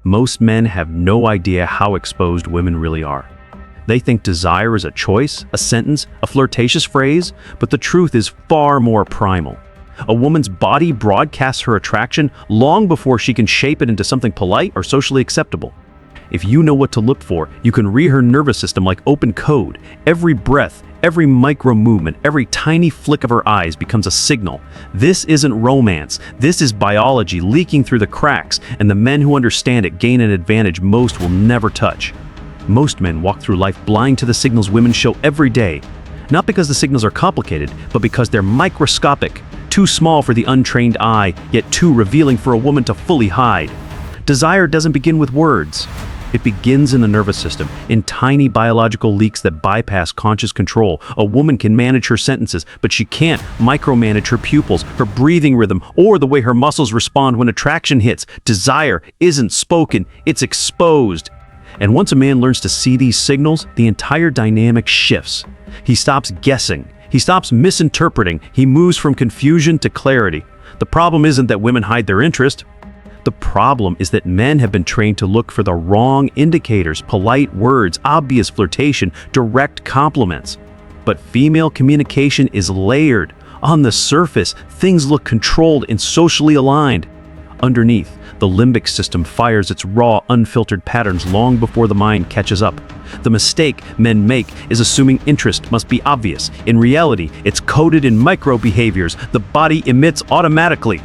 Most men have no idea how exposed women really are. They think desire is a choice, a sentence, a flirtatious phrase, but the truth is far more primal. A woman's body broadcasts her attraction long before she can shape it into something polite or socially acceptable. If you know what to look for, you can read her nervous system like open code. Every breath, every micro movement, every tiny flick of her eyes becomes a signal. This isn't romance. This is biology leaking through the cracks, and the men who understand it gain an advantage most will never touch. Most men walk through life blind to the signals women show every day. Not because the signals are complicated, but because they're microscopic, too small for the untrained eye, yet too revealing for a woman to fully hide. Desire doesn't begin with words. It begins in the nervous system, in tiny biological leaks that bypass conscious control. A woman can manage her sentences, but she can't micromanage her pupils, her breathing rhythm, or the way her muscles respond when attraction hits. Desire isn't spoken, it's exposed. And once a man learns to see these signals, the entire dynamic shifts. He stops guessing. He stops misinterpreting. He moves from confusion to clarity. The problem isn't that women hide their interest. The problem is that men have been trained to look for the wrong indicators, polite words, obvious flirtation, direct compliments. But female communication is layered. On the surface, things look controlled and socially aligned. Underneath, the limbic system fires its raw, unfiltered patterns long before the mind catches up. The mistake men make is assuming interest must be obvious. In reality, it's coded in micro behaviors the body emits automatically.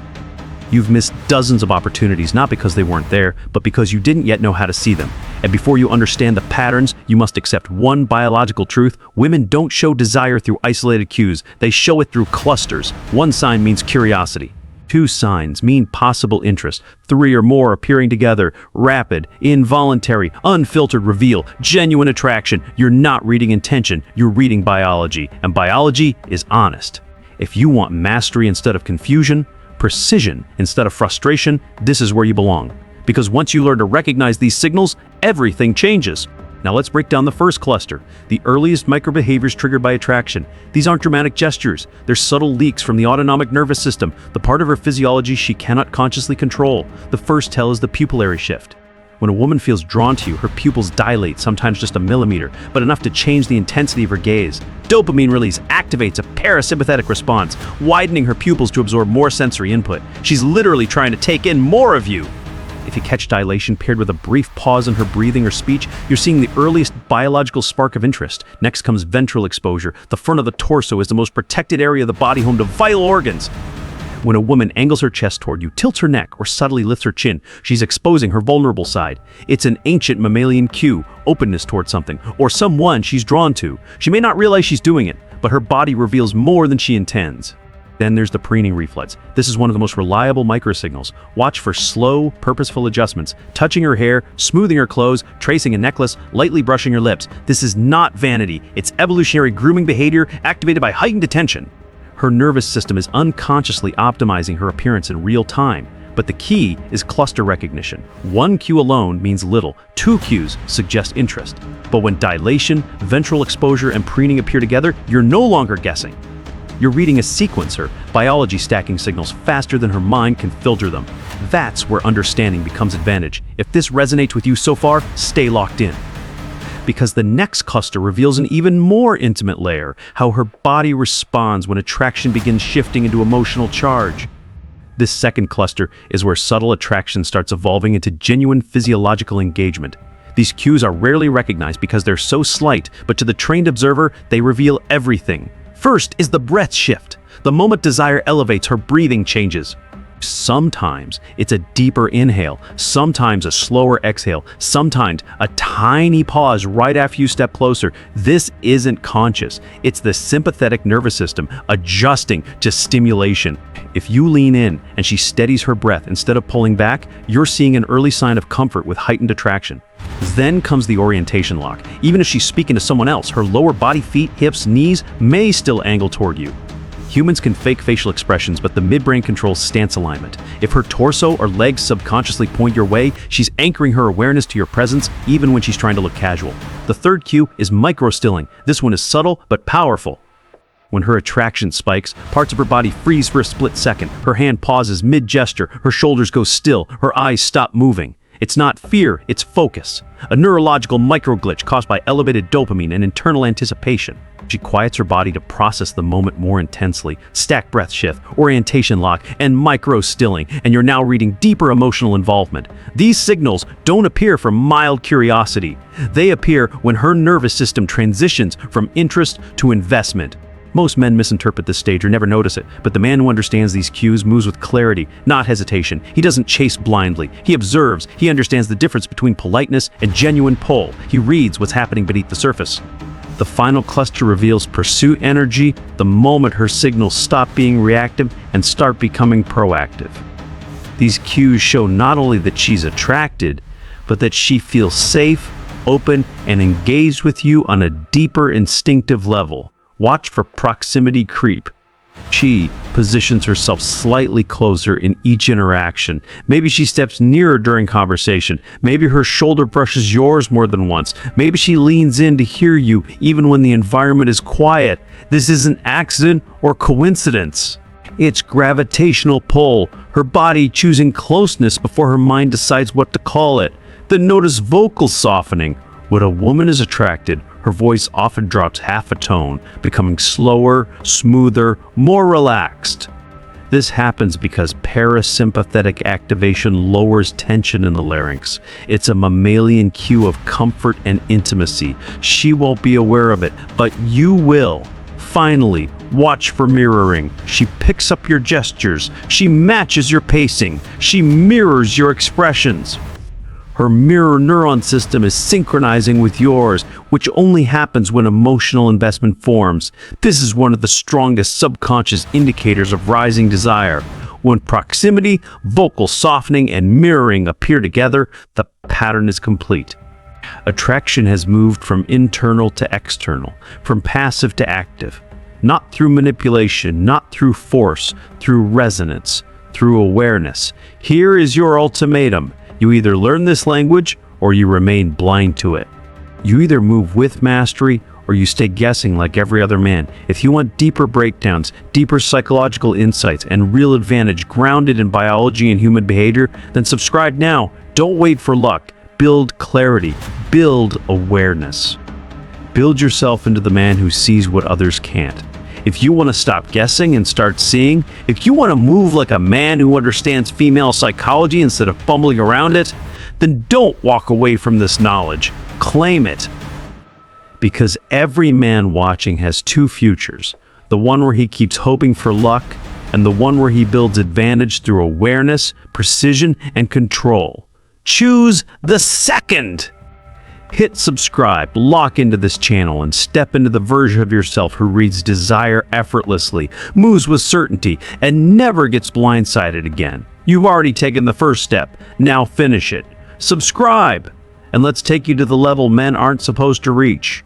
You've missed dozens of opportunities, not because they weren't there, but because you didn't yet know how to see them. And before you understand the patterns, you must accept one biological truth: women don't show desire through isolated cues, they show it through clusters. One sign means curiosity. 2 signs mean possible interest. 3 or more appearing together, rapid, involuntary, unfiltered reveal, genuine attraction. You're not reading intention, you're reading biology, and biology is honest. If you want mastery instead of confusion, precision instead of frustration, this is where you belong. Because once you learn to recognize these signals, everything changes. Now let's break down the first cluster, the earliest microbehaviors triggered by attraction. These aren't dramatic gestures, they're subtle leaks from the autonomic nervous system, the part of her physiology she cannot consciously control. The first tell is the pupillary shift. When a woman feels drawn to you, her pupils dilate, sometimes just a millimeter, but enough to change the intensity of her gaze. Dopamine release activates a parasympathetic response, widening her pupils to absorb more sensory input. She's literally trying to take in more of you. If you catch dilation paired with a brief pause in her breathing or speech, you're seeing the earliest biological spark of interest. Next comes ventral exposure. The front of the torso is the most protected area of the body, home to vital organs. When a woman angles her chest toward you, tilts her neck, or subtly lifts her chin, she's exposing her vulnerable side. It's an ancient mammalian cue, openness toward something, or someone she's drawn to. She may not realize she's doing it, but her body reveals more than she intends. Then there's the preening reflex. This is one of the most reliable microsignals. Watch for slow, purposeful adjustments, touching her hair, smoothing her clothes, tracing a necklace, lightly brushing her lips. This is not vanity. It's evolutionary grooming behavior activated by heightened attention. Her nervous system is unconsciously optimizing her appearance in real time. But the key is cluster recognition. 1 cue alone means little. 2 cues suggest interest. But when dilation, ventral exposure, and preening appear together, you're no longer guessing. You're reading a sequencer, biology stacking signals faster than her mind can filter them. That's where understanding becomes advantage. If this resonates with you so far, stay locked in. Because the next cluster reveals an even more intimate layer, how her body responds when attraction begins shifting into emotional charge. This second cluster is where subtle attraction starts evolving into genuine physiological engagement. These cues are rarely recognized because they're so slight, but to the trained observer, they reveal everything. First is the breath shift. The moment desire elevates, her breathing changes. Sometimes it's a deeper inhale, sometimes a slower exhale, sometimes a tiny pause right after you step closer. This isn't conscious. It's the sympathetic nervous system adjusting to stimulation. If you lean in and she steadies her breath instead of pulling back, you're seeing an early sign of comfort with heightened attraction. Then comes the orientation lock. Even if she's speaking to someone else, her lower body, feet, hips, knees may still angle toward you. Humans can fake facial expressions, but the midbrain controls stance alignment. If her torso or legs subconsciously point your way, she's anchoring her awareness to your presence even when she's trying to look casual. The third cue is micro-stilling. This one is subtle but powerful. When her attraction spikes, parts of her body freeze for a split second. Her hand pauses mid-gesture, her shoulders go still, her eyes stop moving. It's not fear, it's focus. A neurological microglitch caused by elevated dopamine and internal anticipation. She quiets her body to process the moment more intensely. Stack breath shift, orientation lock, and micro-stilling, and you're now reading deeper emotional involvement. These signals don't appear from mild curiosity. They appear when her nervous system transitions from interest to investment. Most men misinterpret this stage or never notice it, but the man who understands these cues moves with clarity, not hesitation. He doesn't chase blindly. He observes. He understands the difference between politeness and genuine pull. He reads what's happening beneath the surface. The final cluster reveals pursuit energy, the moment her signals stop being reactive and start becoming proactive. These cues show not only that she's attracted, but that she feels safe, open, and engaged with you on a deeper instinctive level. Watch for proximity creep. She positions herself slightly closer in each interaction. Maybe she steps nearer during conversation. Maybe her shoulder brushes yours more than once. Maybe she leans in to hear you even when the environment is quiet. This isn't accident or coincidence. It's gravitational pull, her body choosing closeness before her mind decides what to call it. Then notice vocal softening. When a woman is attracted, her voice often drops half a tone, becoming slower, smoother, more relaxed. This happens because parasympathetic activation lowers tension in the larynx. It's a mammalian cue of comfort and intimacy. She won't be aware of it, but you will. Finally, watch for mirroring. She picks up your gestures. She matches your pacing. She mirrors your expressions. Her mirror neuron system is synchronizing with yours, which only happens when emotional investment forms. This is one of the strongest subconscious indicators of rising desire. When proximity, vocal softening, and mirroring appear together, the pattern is complete. Attraction has moved from internal to external, from passive to active. Not through manipulation, not through force, through resonance, through awareness. Here is your ultimatum. You either learn this language or you remain blind to it. You either move with mastery or you stay guessing like every other man. If you want deeper breakdowns, deeper psychological insights, and real advantage grounded in biology and human behavior, then subscribe now. Don't wait for luck. Build clarity. Build awareness. Build yourself into the man who sees what others can't. If you want to stop guessing and start seeing, if you want to move like a man who understands female psychology instead of fumbling around it, then don't walk away from this knowledge. Claim it. Because every man watching has two futures, the one where he keeps hoping for luck, and the one where he builds advantage through awareness, precision, and control. Choose the second. Hit subscribe, lock into this channel, and step into the version of yourself who reads desire effortlessly, moves with certainty, and never gets blindsided again. You've already taken the first step. Now finish it. Subscribe, and let's take you to the level men aren't supposed to reach.